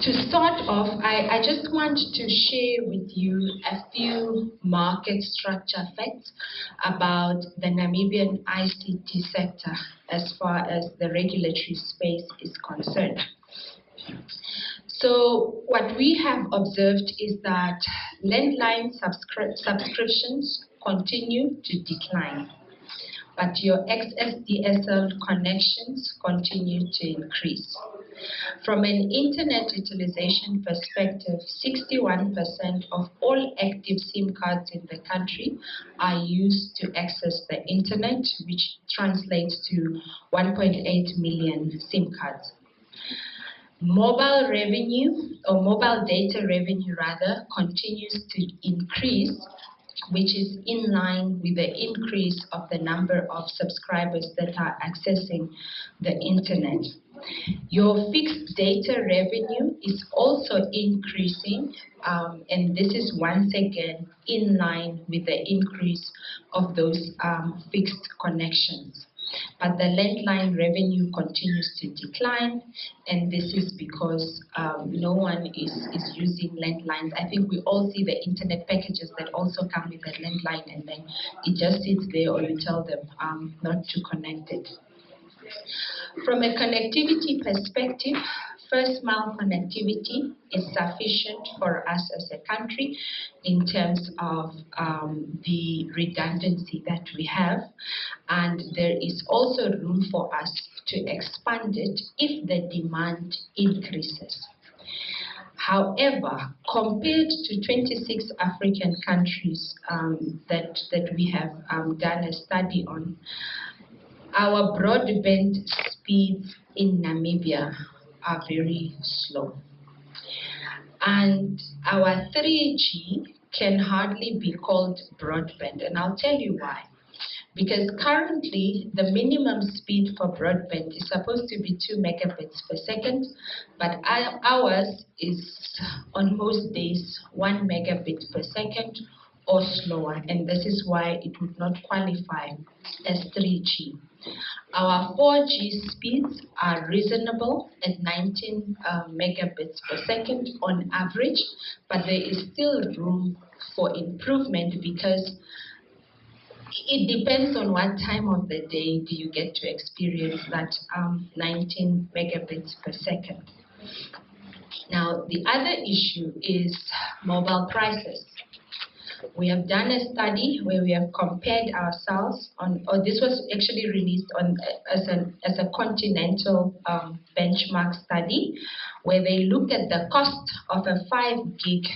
To start off, I just want to share with you a few market structure facts about the Namibian ICT sector as far as the regulatory space is concerned. So what we have observed is that landline subscriptions continue to decline, but your XSDSL connections continue to increase. From an internet utilization perspective, 61% of all active SIM cards in the country are used to access the internet, which translates to 1.8 million SIM cards. Mobile revenue, or mobile data revenue rather, continues to increase, which is in line with the increase of the number of subscribers that are accessing the internet. Your fixed data revenue is also increasing, and this is once again in line with the increase of those fixed connections. But the landline revenue continues to decline, and this is because no one is using landlines. I think we all see the internet packages that also come with a landline, and then it just sits there, or you tell them not to connect it. From a connectivity perspective, first mile connectivity is sufficient for us as a country in terms of the redundancy that we have, and there is also room for us to expand it if the demand increases. However, compared to 26 African countries that we have done a study on, our broadband speeds in Namibia are very slow. And our 3G can hardly be called broadband, and I'll tell you why. Because currently, the minimum speed for broadband is supposed to be 2 megabits per second, but ours is on most days 1 megabit per second or slower, and this is why it would not qualify as 3G. Our 4G speeds are reasonable at 19 megabits per second on average, but there is still room for improvement because it depends on what time of the day do you get to experience that 19 megabits per second. Now, the other issue is mobile prices. We have done a study where we have compared ourselves on, or this was actually released on as a continental benchmark study, where they looked at the cost of a 5 gig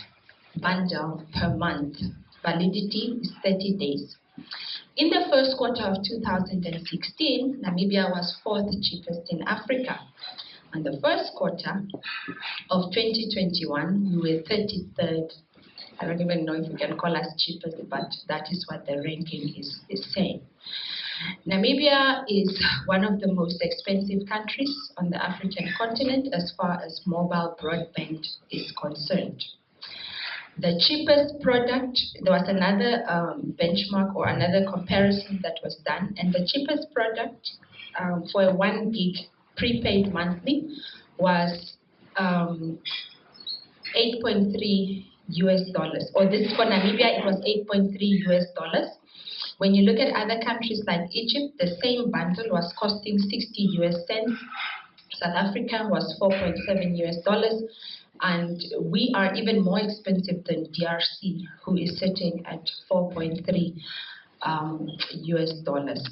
bundle per month. Validity is 30 days. In the first quarter of 2016, Namibia was 4th cheapest in Africa. And the first quarter of 2021, we were 33rd. I don't even know if we can call us cheapest, but that is what the ranking is saying. Namibia is one of the most expensive countries on the African continent as far as mobile broadband is concerned. The cheapest product, there was another benchmark or another comparison that was done, and the cheapest product for a 1 gig prepaid monthly was 8.3 US dollars, or this for Namibia it was 8.3 US dollars. When you look at other countries like Egypt, the same bundle was costing 60 US cents. South Africa was 4.7 US dollars, and we are even more expensive than DRC, who is sitting at 4.3 US dollars.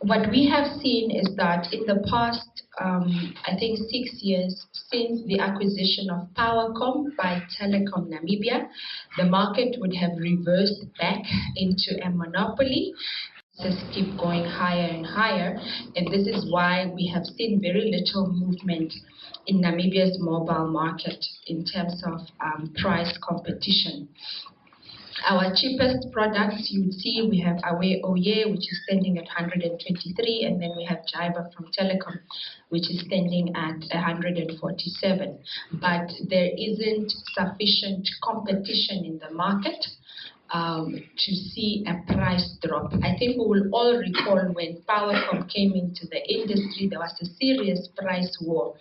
What we have seen is that in the past, I think 6 years since the acquisition of Powercom by Telecom Namibia, the market would have reversed back into a monopoly. Just keep going higher and higher, and this is why we have seen very little movement in Namibia's mobile market in terms of price competition. Our cheapest products, you would see we have Away Oye, which is standing at 123, and then we have Jaiba from Telecom, which is standing at 147. But there isn't sufficient competition in the market to see a price drop. I think we will all recall when Powercom came into the industry, there was a serious price war.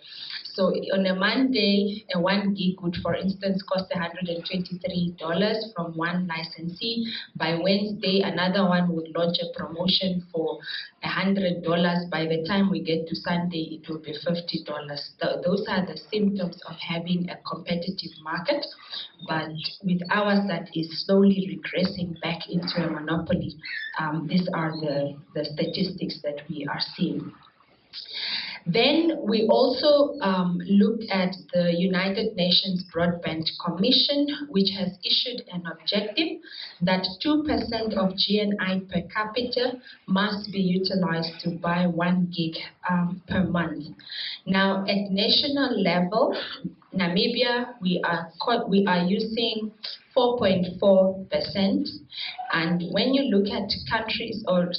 So on a Monday, a 1 gig would, for instance, cost $123 from one licensee. By Wednesday, another one would launch a promotion for $100. By the time we get to Sunday, it will be $50. Those are the symptoms of having a competitive market, but with ours that is slowly regressing back into a monopoly. These are the statistics that we are seeing. Then we also looked at the United Nations Broadband Commission, which has issued an objective that 2% of GNI per capita must be utilized to buy 1 gig per month. Now, at national level, Namibia, we are using 4.4%, and when you look at countries, or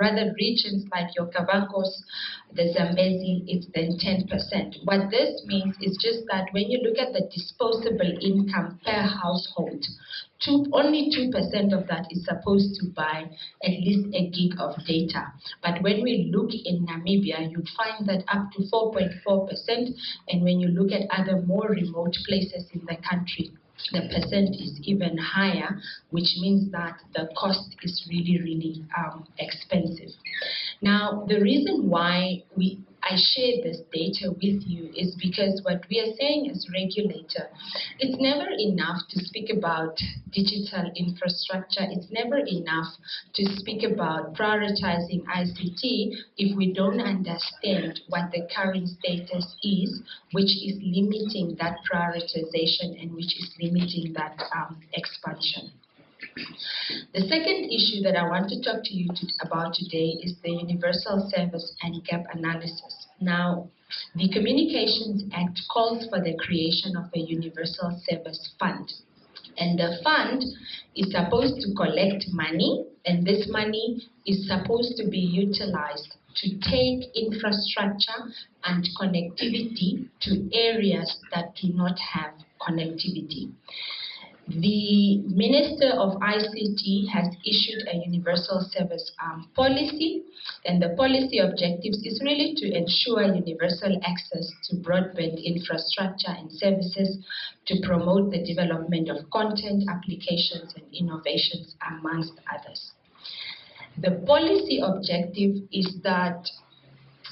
rather regions like your Kavangos, the Zambezi, it's then 10%. What this means is just that when you look at the disposable income per household, only 2% of that is supposed to buy at least a gig of data. But when we look in Namibia, you'd find that up to 4.4%, and when you look at other more remote places in the country, the percent is even higher, which means that the cost is really, really expensive. Now, the reason why I share this data with you is because what we are saying as regulator, it's never enough to speak about digital infrastructure. It's never enough to speak about prioritizing ICT if we don't understand what the current status is, which is limiting that prioritization and which is limiting that expansion. The second issue that I want to talk to you about today is the universal service and gap analysis. Now, the Communications Act calls for the creation of a universal service fund. And the fund is supposed to collect money, and this money is supposed to be utilized to take infrastructure and connectivity to areas that do not have connectivity. The Minister of ICT has issued a universal service policy, and the policy objectives is really to ensure universal access to broadband infrastructure and services, to promote the development of content, applications, and innovations, amongst others. The policy objective is that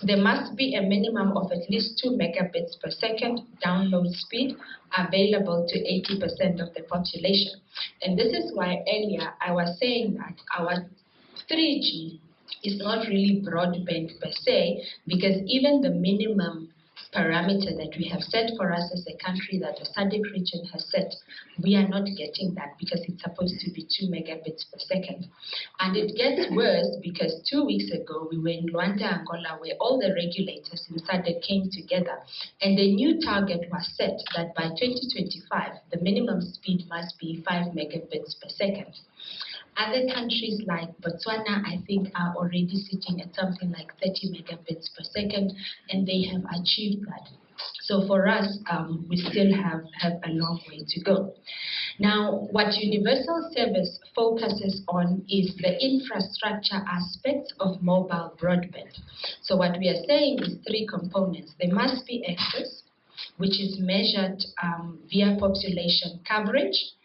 there must be a minimum of at least 2 megabits per second download speed available to 80% of the population. And this is why earlier I was saying that our 3G is not really broadband per se, because even the minimum parameter that we have set for us as a country, that the SADC region has set, we are not getting that because it's supposed to be 2 megabits per second. And it gets worse because 2 weeks ago we were in Luanda, Angola, where all the regulators in SADC came together, and the new target was set that by 2025 the minimum speed must be 5 megabits per second. Other countries like Botswana, I think, are already sitting at something like 30 megabits per second, and they have achieved that. So for us, we still have a long way to go. Now, what universal service focuses on is the infrastructure aspects of mobile broadband. So what we are saying is 3 components. There must be access, which is measured via population coverage.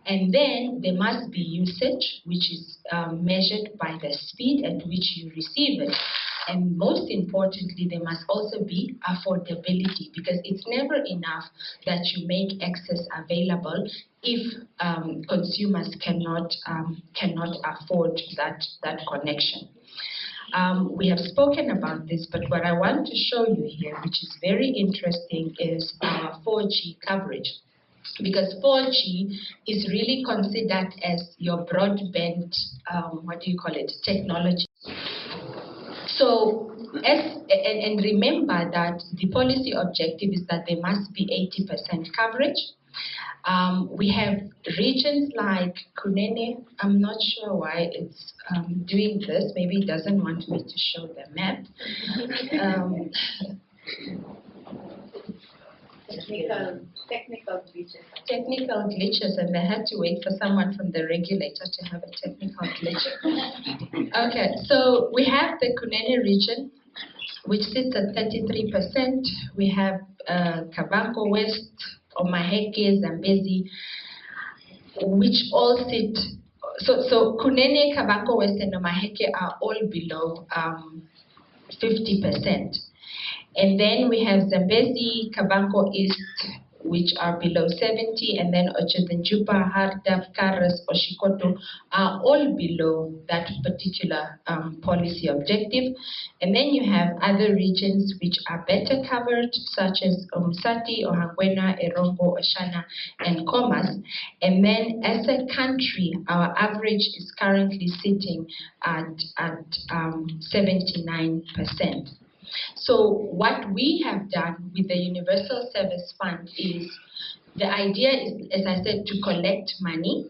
And then there must be usage, which is measured by the speed at which you receive it. And most importantly, there must also be affordability, because it's never enough that you make access available if consumers cannot afford that connection. We have spoken about this, but what I want to show you here, which is very interesting, is our 4G coverage. Because 4G is really considered as your broadband, technology. So, and remember that the policy objective is that there must be 80% coverage. We have regions like Kunene. I'm not sure why it's doing this. Maybe it doesn't want me to show the map. Technical glitches, and I had to wait for someone from the regulator to have a technical glitch. Okay, so we have the Kunene region, which sits at 33%. We have Kabanko West, Omaheke, Zambezi, which all sit, so Kunene, Kabanko West, and Omaheke are all below 50%. And then we have Zambezi, Kabanko East, which are below 70, and then Ochezenjupa, Hardap, Karas, Oshikoto are all below that particular policy objective. And then you have other regions which are better covered, such as Umsati, Ohangwena, Erongo, Oshana, and Komas. And then as a country, our average is currently sitting at 79%. So what we have done with the Universal Service Fund is, the idea is, as I said, to collect money.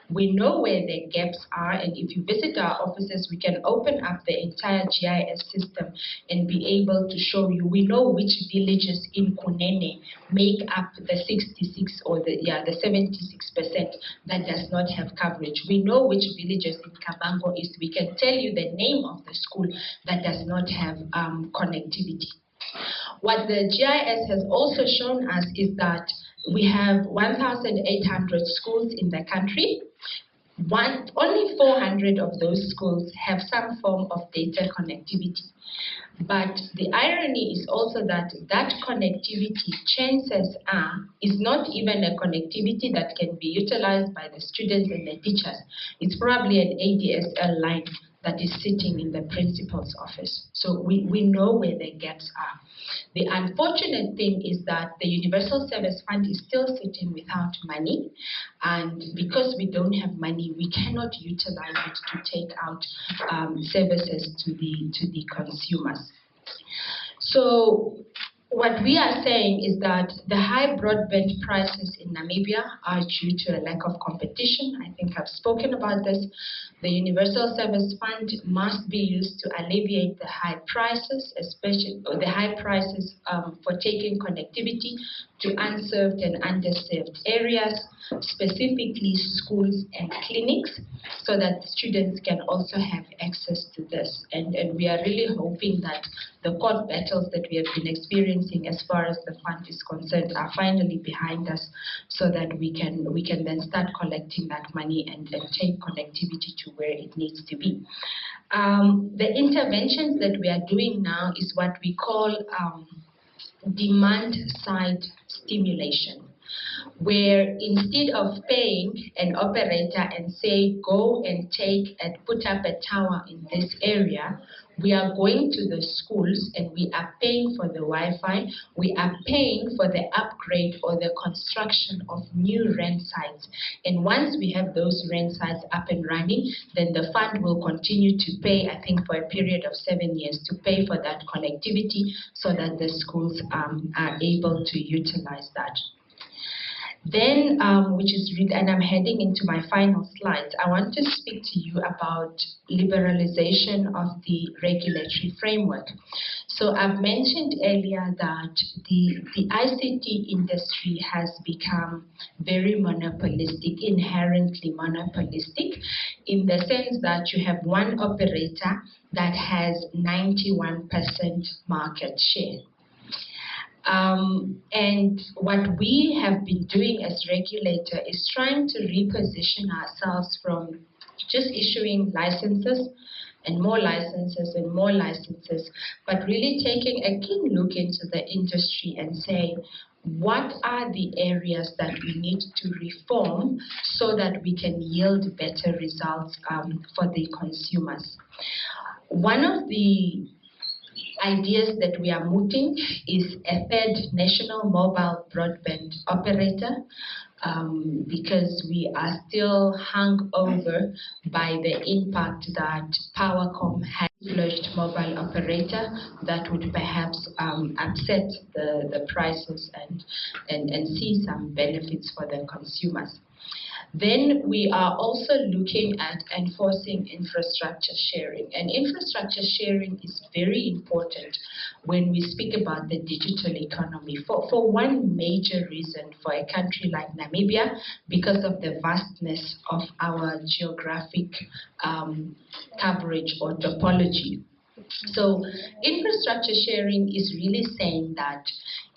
We know where the gaps are, and if you visit our offices, we can open up the entire GIS system and be able to show you. We know which villages in Kunene make up the 66 or the 76% that does not have coverage. We know which villages in Kabango East. We can tell you the name of the school that does not have connectivity. What the GIS has also shown us is that we have 1,800 schools in the country. Only 400 of those schools have some form of data connectivity. But the irony is also that that connectivity, chances are, is not even a connectivity that can be utilized by the students and the teachers. It's probably an ADSL line that is sitting in the principal's office. So we know where the gaps are. The unfortunate thing is that the Universal Service Fund is still sitting without money, and because we don't have money, we cannot utilize it to take out services to the consumers. So what we are saying is that the high broadband prices in Namibia are due to a lack of competition. I think I've spoken about this. The Universal Service Fund must be used to alleviate the high prices, especially the high prices for taking connectivity to unserved and underserved areas, specifically schools and clinics, so that students can also have access to this. And we are really hoping that the court battles that we have been experiencing as far as the fund is concerned are finally behind us, so that we can then start collecting that money and take connectivity to where it needs to be. The interventions that we are doing now is what we call demand side stimulation, where instead of paying an operator and say, go and take and put up a tower in this area, we are going to the schools and we are paying for the Wi-Fi, we are paying for the upgrade or the construction of new RAN sites. And once we have those RAN sites up and running, then the fund will continue to pay, I think for a period of 7 years, to pay for that connectivity so that the schools are able to utilize that. Then, and I'm heading into my final slides, I want to speak to you about liberalization of the regulatory framework. So I've mentioned earlier that the ICT industry has become very monopolistic, inherently monopolistic, in the sense that you have one operator that has 91% market share. And what we have been doing as regulator is trying to reposition ourselves from just issuing licenses and more licenses and more licenses, but really taking a keen look into the industry and say, what are the areas that we need to reform so that we can yield better results for the consumers? One of the ideas that we are mooting is a third national mobile broadband operator, because we are still hung over by the impact that Powercom had fledged mobile operator that would perhaps upset the prices and see some benefits for the consumers. Then we are also looking at enforcing infrastructure sharing. And infrastructure sharing is very important when we speak about the digital economy. For one major reason, for a country like Namibia, because of the vastness of our geographic coverage or topology. So infrastructure sharing is really saying that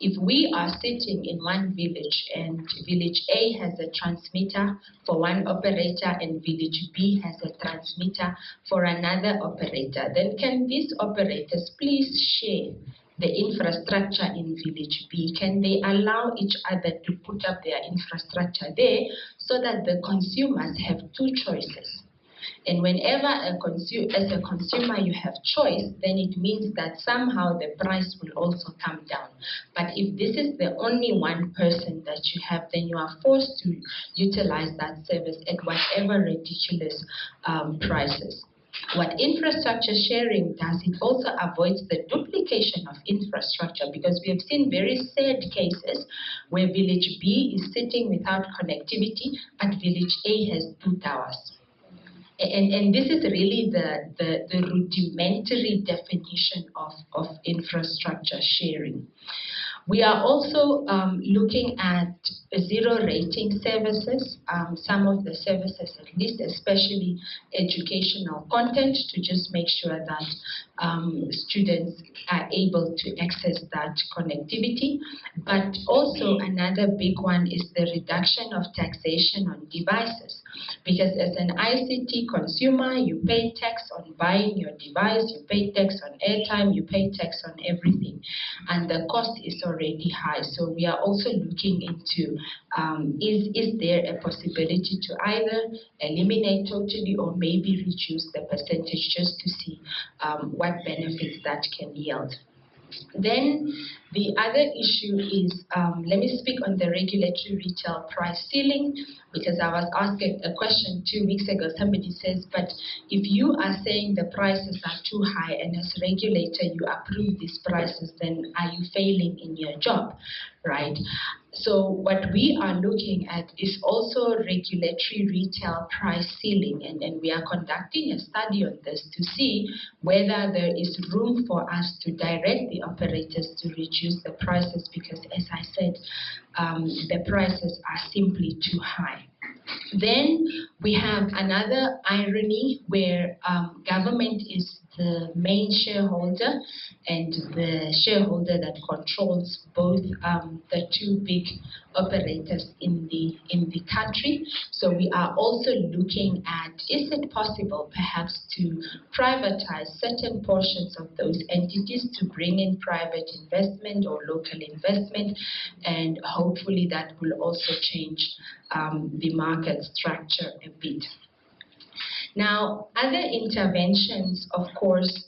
if we are sitting in one village and village A has a transmitter for one operator and village B has a transmitter for another operator, then can these operators please share the infrastructure in village B? Can they allow each other to put up their infrastructure there so that the consumers have two choices? And whenever as a consumer you have choice, then it means that somehow the price will also come down. But if this is the only one person that you have, then you are forced to utilize that service at whatever ridiculous prices. What infrastructure sharing does, it also avoids the duplication of infrastructure, because we have seen very sad cases where village B is sitting without connectivity, but village A has 2 towers. And this is really the rudimentary definition of infrastructure sharing. We are also looking at zero rating services, some of the services at least, especially educational content, to just make sure that students are able to access that connectivity. But also another big one is the reduction of taxation on devices. Because as an ICT consumer, you pay tax on buying your device, you pay tax on airtime, you pay tax on everything. And the cost is already high. So we are also looking into is there a possibility to either eliminate totally or maybe reduce the percentage, just to see what benefits that can yield. Then the other issue is, let me speak on the regulatory retail price ceiling, because I was asked a question 2 weeks ago. Somebody says, but if you are saying the prices are too high and as regulator you approve these prices, then are you failing in your job, right? So what we are looking at is also regulatory retail price ceiling, and we are conducting a study on this to see whether there is room for us to direct the operators to reduce the prices, because as I said, the prices are simply too high. Then we have another irony where government is the main shareholder and the shareholder that controls both the two big operators in the country. So we are also looking at, is it possible perhaps to privatize certain portions of those entities to bring in private investment or local investment, and hopefully that will also change the market structure a bit. Now, other interventions, of course,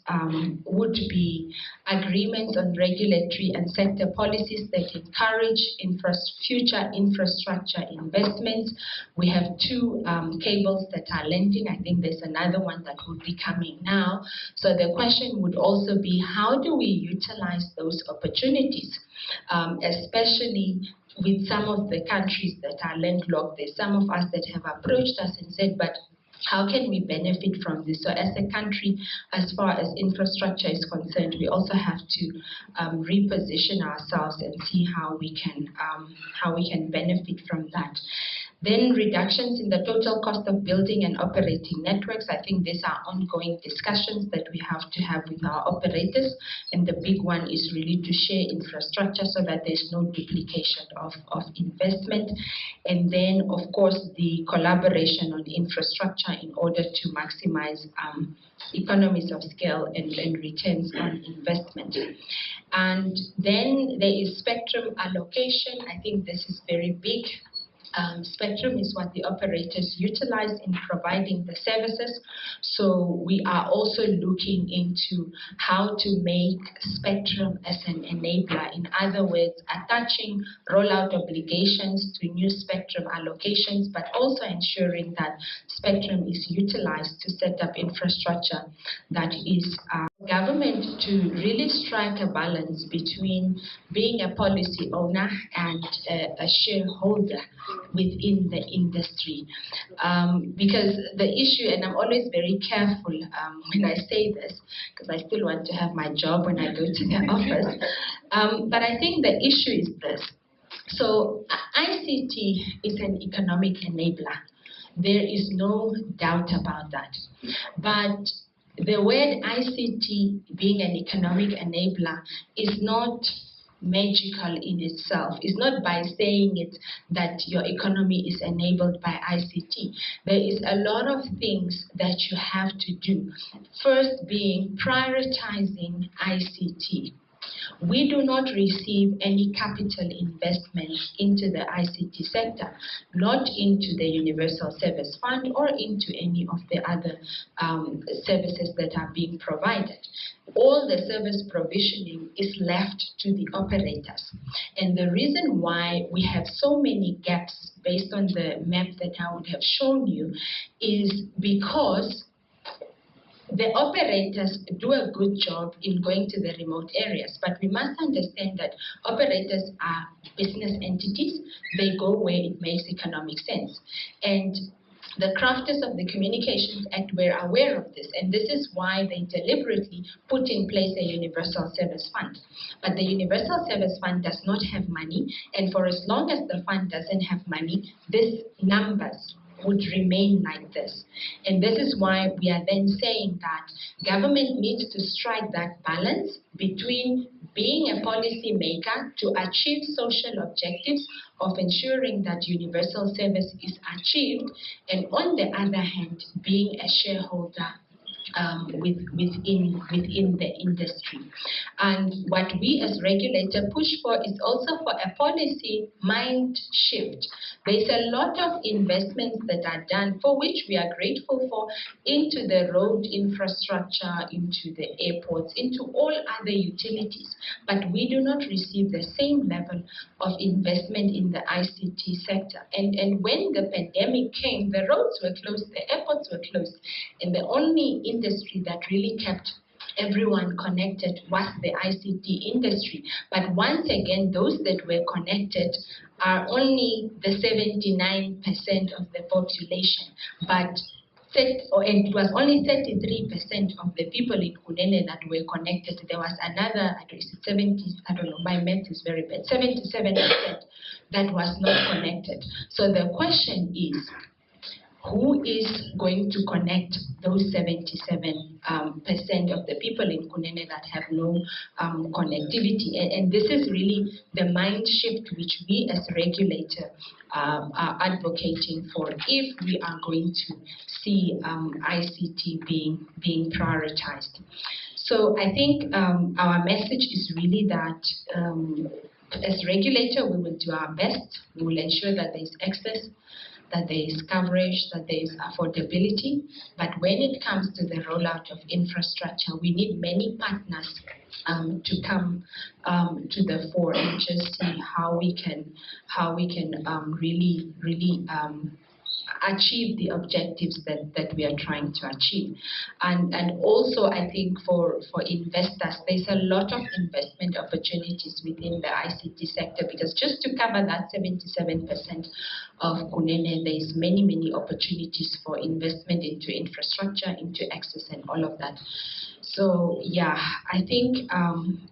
would be agreements on regulatory and sector policies that encourage future infrastructure investments. We have 2 cables that are landing. I think there's another one that will be coming now. So the question would also be, how do we utilize those opportunities, especially with some of the countries that are landlocked? There's some of us that have approached us and said, but how can we benefit from this? So as a country, as far as infrastructure is concerned, we also have to reposition ourselves and see how we can benefit from that. Then reductions in the total cost of building and operating networks. I think these are ongoing discussions that we have to have with our operators. And the big one is really to share infrastructure so that there's no duplication of investment. And then, of course, the collaboration on infrastructure in order to maximize economies of scale and returns on investment. And then there is spectrum allocation. I think this is very big. Spectrum is what the operators utilize in providing the services. So we are also looking into how to make spectrum as an enabler. In other words, attaching rollout obligations to new spectrum allocations, but also ensuring that spectrum is utilized to set up infrastructure that is government to really strike a balance between being a policy owner and a shareholder within the industry. Because the issue, and I'm always very careful when I say this, because I still want to have my job when I go to the office, but I think the issue is this. So ICT is an economic enabler. There is no doubt about that. But the word ICT being an economic enabler is not magical in itself. It's not by saying it that your economy is enabled by ICT. There is a lot of things that you have to do. First being prioritizing ICT. We do not receive any capital investment into the ICT sector, not into the Universal Service Fund or into any of the other services that are being provided. All the service provisioning is left to the operators. And the reason why we have so many gaps based on the map that I would have shown you is because the operators do a good job in going to the remote areas, but we must understand that operators are business entities. They go where it makes economic sense. And the crafters of the Communications Act were aware of this, and this is why they deliberately put in place a Universal Service Fund. But the Universal Service Fund does not have money, and for as long as the fund doesn't have money, these numbers would remain like this. And this is why we are then saying that government needs to strike that balance between being a policy maker to achieve social objectives of ensuring that universal service is achieved, and on the other hand, being a shareholder within the industry. And what we as regulator push for is also for a policy mind shift. There's a lot of investments that are done, for which we are grateful for, into the road infrastructure, into the airports, into all other utilities. But we do not receive the same level of investment in the ICT sector. And when the pandemic came, the roads were closed, the airports were closed, and the only industry that really kept everyone connected was the ICT industry. But once again, those that were connected are only the 79% of the population. But it was only 33% of the people in Kunene that were connected. There was another, I don't know, my math is very bad, 77% that was not connected. So the question is, who is going to connect those 77% of the people in Kunene that have no connectivity? And this is really the mind shift which we as regulator are advocating for if we are going to see ICT being prioritized. So I think our message is really that as regulator, we will do our best. We will ensure that there is access, that there is coverage, that there is affordability. But when it comes to the rollout of infrastructure, we need many partners to come to the fore and just see how we can really achieve the objectives that we are trying to achieve. And also, I think for investors, there's a lot of investment opportunities within the ICT sector, because just to cover that 77% of Kunene, there's many opportunities for investment into infrastructure, into access, and all of that. So yeah, I think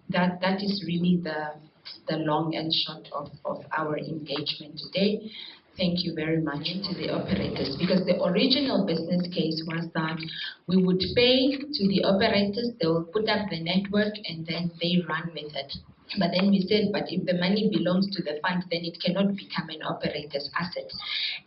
that is really the long and short of our engagement today. Thank you very much to the operators, because the original business case was that we would pay to the operators, they will put up the network, and then they run with it. But then we said, but if the money belongs to the fund, then it cannot become an operator's asset.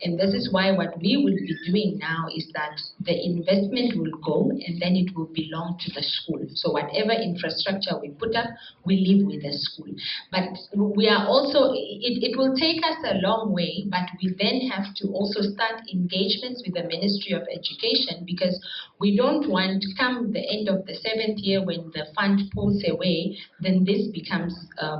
And this is why what we will be doing now is that the investment will go and then it will belong to the school. So whatever infrastructure we put up, we live with the school. But we are also, it will take us a long way, but we then have to also start engagements with the Ministry of Education, because we don't want, come the end of the 7th year when the fund pulls away, then this becomes a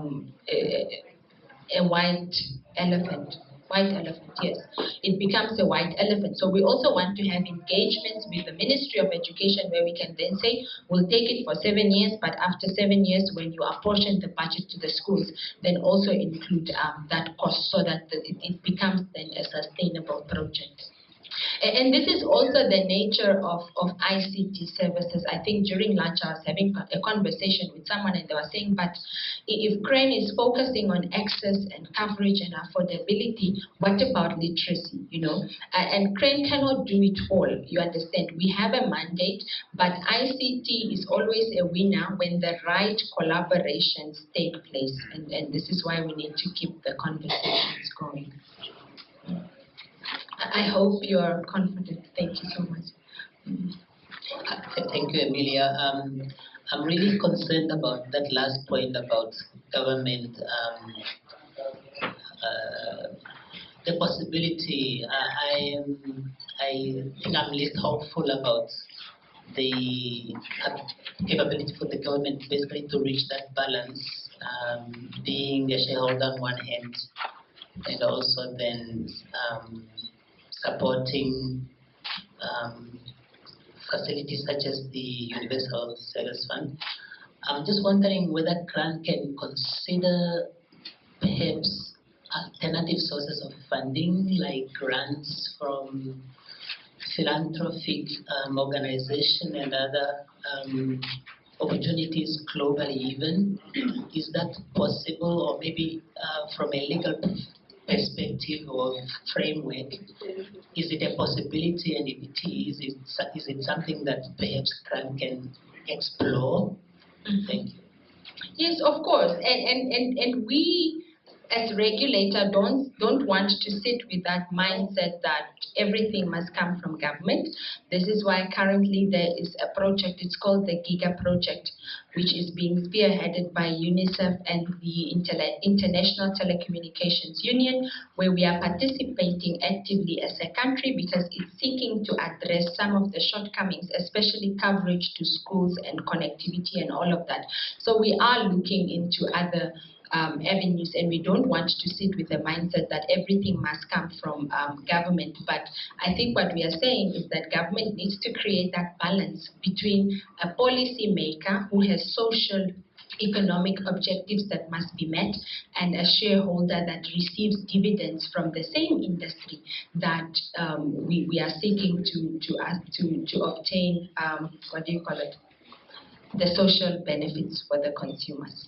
white elephant. White elephant, yes. It becomes a white elephant. So we also want to have engagements with the Ministry of Education where we can then say, we'll take it for 7 years, but after 7 years, when you apportion the budget to the schools, then also include that cost, so that it becomes then a sustainable project. And this is also the nature of ICT services. I think during lunch I was having a conversation with someone and they were saying, but if CRAN is focusing on access and coverage and affordability, what about literacy, you know? And CRAN cannot do it all, you understand. We have a mandate, but ICT is always a winner when the right collaborations take place. And this is why we need to keep the conversations going. I hope you are confident. Thank you so much. Thank you, Emilia. I'm really concerned about that last point about government, the possibility. I think I'm least hopeful about the capability for the government basically to reach that balance, being a shareholder on one hand, and also then supporting facilities such as the Universal Service Fund. I'm just wondering whether CRAN can consider perhaps alternative sources of funding, like grants from philanthropic organizations and other opportunities globally even. Is that possible? Or maybe from a legal perspective or framework, is it a possibility? And if it is it something that perhaps CRAN can explore? Thank you. Yes, of course. And we as regulator don't want to sit with that mindset that everything must come from government. This is why currently there is a project, it's called the GIGA project, which is being spearheaded by UNICEF and the International Telecommunications Union, where we are participating actively as a country because it's seeking to address some of the shortcomings, especially coverage to schools and connectivity and all of that. So we are looking into other avenues, and we don't want to sit with the mindset that everything must come from government. But I think what we are saying is that government needs to create that balance between a policy maker who has social economic objectives that must be met and a shareholder that receives dividends from the same industry that we are seeking to obtain, what do you call it, the social benefits for the consumers.